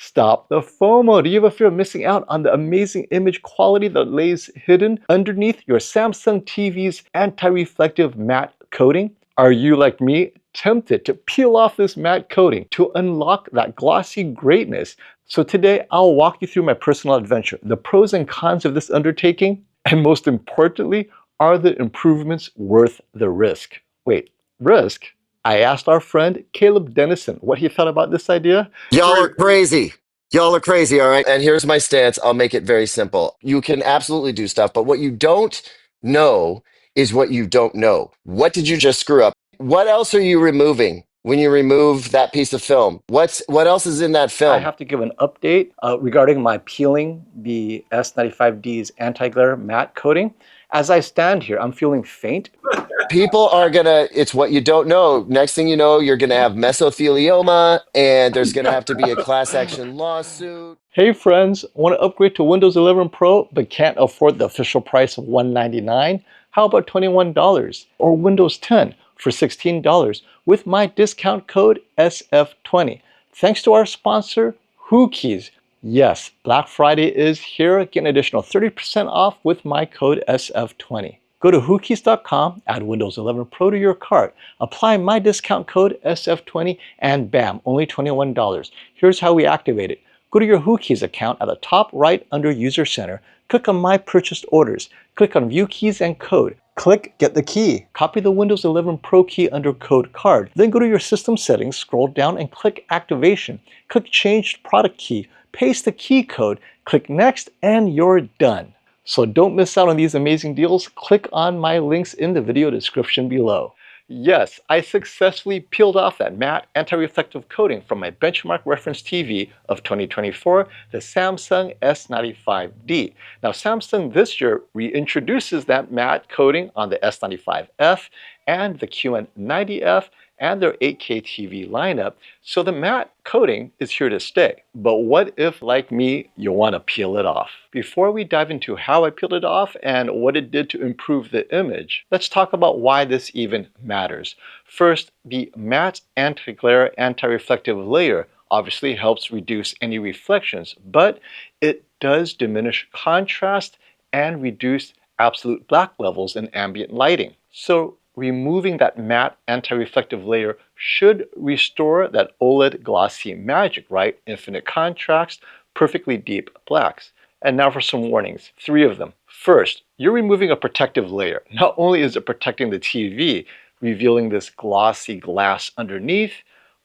Stop the FOMO. Do you ever fear missing out on the amazing image quality that lays hidden underneath your Samsung TV's anti-reflective matte coating? Are you, like me, tempted to peel off this matte coating to unlock that glossy greatness? So today, I'll walk you through my personal adventure, the pros and cons of this undertaking, and most importantly, are the improvements worth the risk? Wait, risk? I asked our friend Caleb Dennison what he thought about this idea. Y'all are crazy. Y'all are crazy, all right? And here's my stance. I'll make it very simple. You can absolutely do stuff, but what you don't know is what you don't know. What did you just screw up? What else are you removing when you remove that piece of film? What else is in that I film? have to give an update regarding my peeling the S95D's anti-glare matte coating. As I stand here, I'm feeling faint. People are gonna, it's what you don't know. Next thing you know, you're gonna have mesothelioma and there's gonna have to be a class action lawsuit. Hey friends, want to upgrade to Windows 11 Pro but can't afford the official price of $199? How about $21 or Windows 10 for $16 with my discount code SF20? Thanks to our sponsor, Whokeys. Yes, Black Friday is here. Get an additional 30% off with my code SF20. Go to whokeys.com, add Windows 11 Pro to your cart, apply my discount code SF20, and bam, only $21. Here's how we activate it. Go to your Whokeys account at the top right under User Center, click on My Purchased Orders, click on View Keys and Code, click Get the Key, copy the Windows 11 Pro key under Code Card, then go to your system settings, scroll down and click Activation, click Change Product Key, paste the key code, click Next, and you're done. So don't miss out on these amazing deals. Click on my links in the video description below. Yes, I successfully peeled off that matte anti-reflective coating from my benchmark reference TV of 2024, the Samsung S95D. Now Samsung this year reintroduces that matte coating on the S95F and the QN90F and their 8K TV lineup, so the matte coating is here to stay. But what if, like me, you want to peel it off? Before we dive into how I peeled it off and what it did to improve the image, let's talk about why this even matters. First, the matte anti-glare anti-reflective layer obviously helps reduce any reflections, but it does diminish contrast and reduce absolute black levels in ambient lighting. So removing that matte anti-reflective layer should restore that OLED glossy magic, right? Infinite contrast, perfectly deep blacks. And now for some warnings, 3 of them. First, you're removing a protective layer. Not only is it protecting the TV, revealing this glossy glass underneath,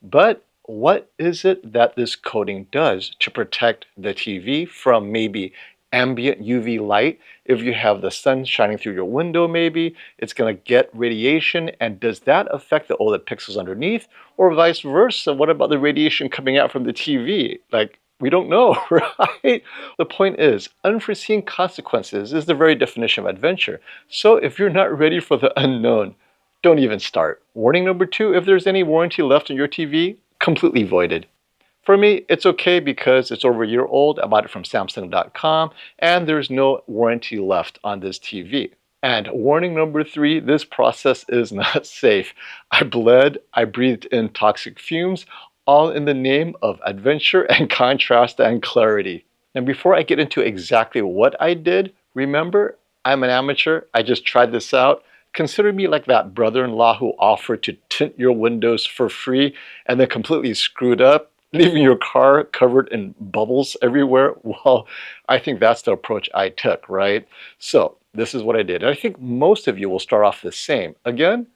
but what is it that this coating does to protect the TV from maybe ambient UV light? If you have the sun shining through your window, maybe it's going to get radiation, and does that affect the OLED pixels underneath, or vice versa? What about the radiation coming out from the TV? Like, we don't know, right? The point is, unforeseen consequences is the very definition of adventure. So if you're not ready for the unknown, don't even start. Warning number 2, if there's any warranty left on your TV, completely voided. For me, it's okay because it's over a year old. I bought it from Samsung.com and there's no warranty left on this TV. And warning number 3, this process is not safe. I bled, I breathed in toxic fumes, all in the name of adventure and contrast and clarity. And before I get into exactly what I did, remember, I'm an amateur. I just tried this out. Consider me like that brother-in-law who offered to tint your windows for free and then completely screwed up, leaving your car covered in bubbles everywhere. Well, I think that's the approach I took, right? So this is what I did. I think most of you will start off the same. Again,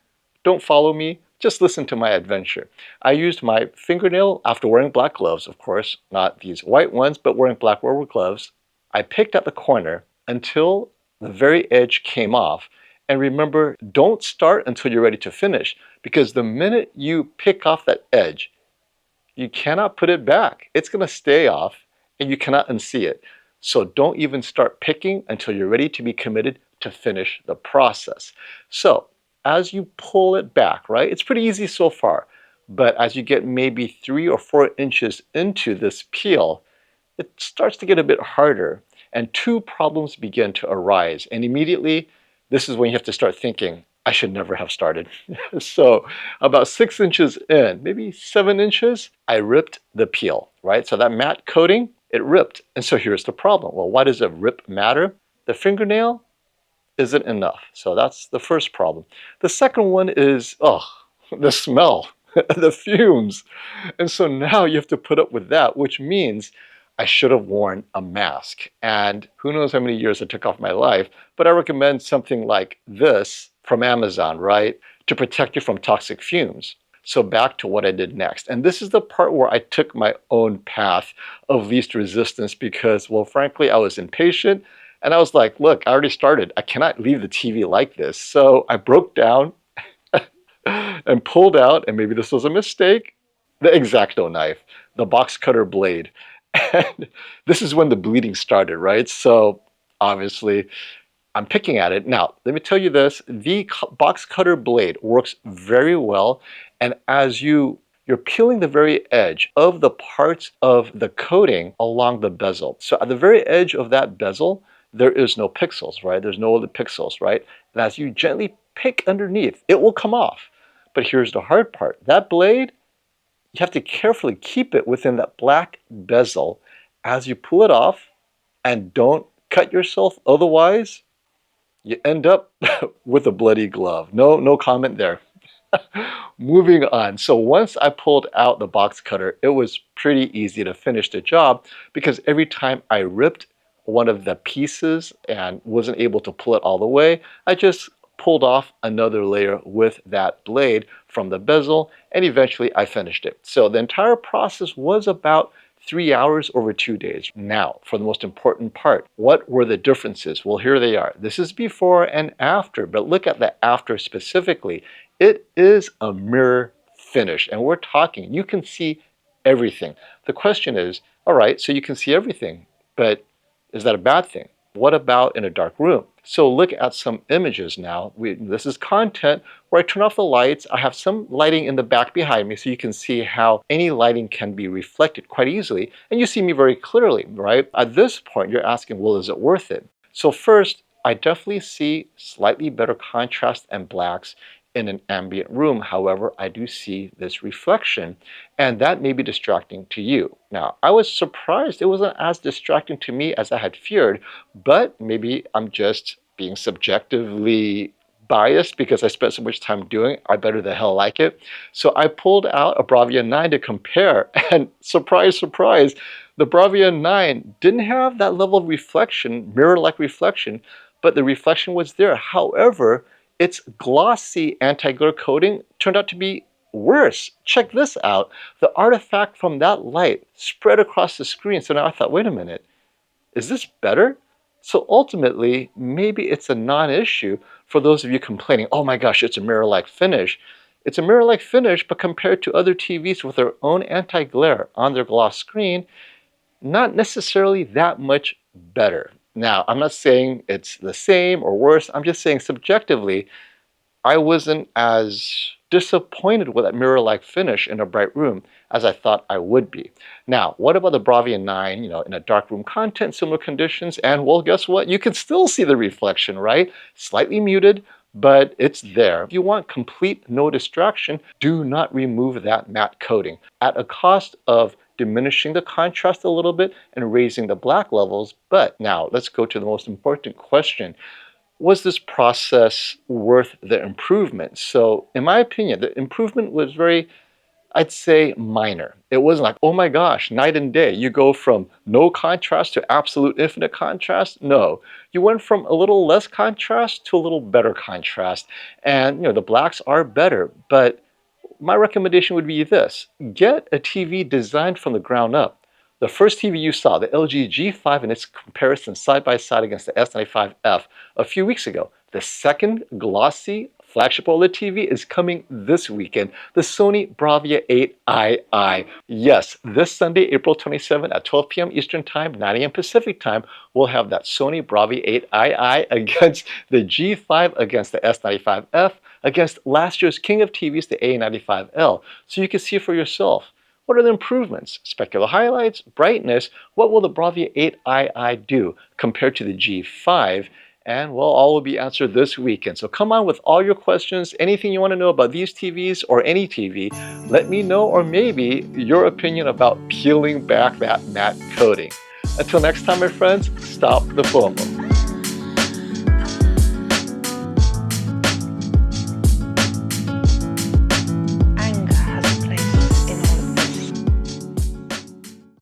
don't follow me, just listen to my adventure. I used my fingernail after wearing black gloves, of course, not these white ones, but wearing black rubber gloves. I picked at the corner until the very edge came off. And remember, don't start until you're ready to finish, because the minute you pick off that edge, you cannot put it back. It's going to stay off and you cannot unsee it. So don't even start picking until you're ready to be committed to finish the process. So as you pull it back, right, it's pretty easy so far. But as you get maybe 3 or 4 inches into this peel, it starts to get a bit harder and 2 problems begin to arise. And immediately, this is when you have to start thinking, I should never have started. So about 6 inches in, maybe 7 inches, I ripped the peel, right? So that matte coating, it ripped. And so here's the problem. Well, why does a rip matter? The fingernail isn't enough. So that's the first problem. The second one is, oh, the smell, the fumes. And so now you have to put up with that, which means I should have worn a mask. And who knows how many years it took off my life, but I recommend something like this from Amazon, right? To protect you from toxic fumes. So back to what I did next. And this is the part where I took my own path of least resistance because, well, frankly, I was impatient. And I was like, look, I already started. I cannot leave the TV like this. So I broke down and pulled out, and maybe this was a mistake, the X-Acto knife, the box cutter blade. And this is when the bleeding started, right? So obviously I'm picking at it. Now, let me tell you this, the box cutter blade works very well. And as you're peeling the very edge of the parts of the coating along the bezel. So at the very edge of that bezel, there is no pixels, right? There's no other pixels, right? And as you gently pick underneath, it will come off. But here's the hard part. That blade, you have to carefully keep it within that black bezel as you pull it off, and don't cut yourself. Otherwise, you end up with a bloody glove. No comment there. Moving on. So once I pulled out the box cutter, it was pretty easy to finish the job because every time I ripped one of the pieces and wasn't able to pull it all the way, I just pulled off another layer with that blade from the bezel, and eventually I finished it. So the entire process was about 3 hours over 2 days. Now, for the most important part, what were the differences? Well, here they are. This is before and after, but look at the after specifically. It is a mirror finish, and we're talking, you can see everything. The question is, all right, so you can see everything, but is that a bad thing? What about in a dark room? So look at some images now. This is content where I turn off the lights. I have some lighting in the back behind me so you can see how any lighting can be reflected quite easily. And you see me very clearly, right? At this point, you're asking, well, is it worth it? So first, I definitely see slightly better contrast and blacks in an ambient room. However, I do see this reflection, and that may be distracting to you. Now, I was surprised it wasn't as distracting to me as I had feared, but maybe I'm just being subjectively biased because I spent so much time doing it. I better the hell like it. So I pulled out a Bravia 9 to compare, and surprise, surprise, the Bravia 9 didn't have that level of reflection, mirror-like reflection, but the reflection was there. However, its glossy anti-glare coating turned out to be worse. Check this out. The artifact from that light spread across the screen. So now I thought, wait a minute, is this better? So ultimately, maybe it's a non-issue for those of you complaining, oh my gosh, it's a mirror-like finish. It's a mirror-like finish, but compared to other TVs with their own anti-glare on their gloss screen, not necessarily that much better. Now, I'm not saying it's the same or worse. I'm just saying subjectively, I wasn't as disappointed with that mirror-like finish in a bright room as I thought I would be. Now, what about the Bravia 9, in a dark room content, similar conditions, and well, guess what? You can still see the reflection, right? Slightly muted, but it's there. If you want complete no distraction, do not remove that matte coating at a cost of diminishing the contrast a little bit and raising the black levels. But now let's go to the most important question. Was this process worth the improvement? So in my opinion, the improvement was very, I'd say, minor. It wasn't like, oh my gosh, night and day. You go from no contrast to absolute infinite contrast. No, you went from a little less contrast to a little better contrast. And the blacks are better, but my recommendation would be this. Get a TV designed from the ground up. The first TV you saw, the LG G5 and its comparison side by side against the S95F a few weeks ago. The second glossy flagship OLED TV is coming this weekend, the Sony Bravia 8II. Yes, this Sunday, April 27 at 12 p.m. Eastern Time, 9 a.m. Pacific Time, we'll have that Sony Bravia 8II against the G5 against the S95F against last year's king of TVs, the A95L. So you can see for yourself. What are the improvements? Specular highlights, brightness. What will the Bravia 8II do compared to the G5? And well, all will be answered this weekend. So come on with all your questions, anything you want to know about these TVs or any TV. Let me know, or maybe your opinion about peeling back that matte coating. Until next time, my friends, stop the FOMO.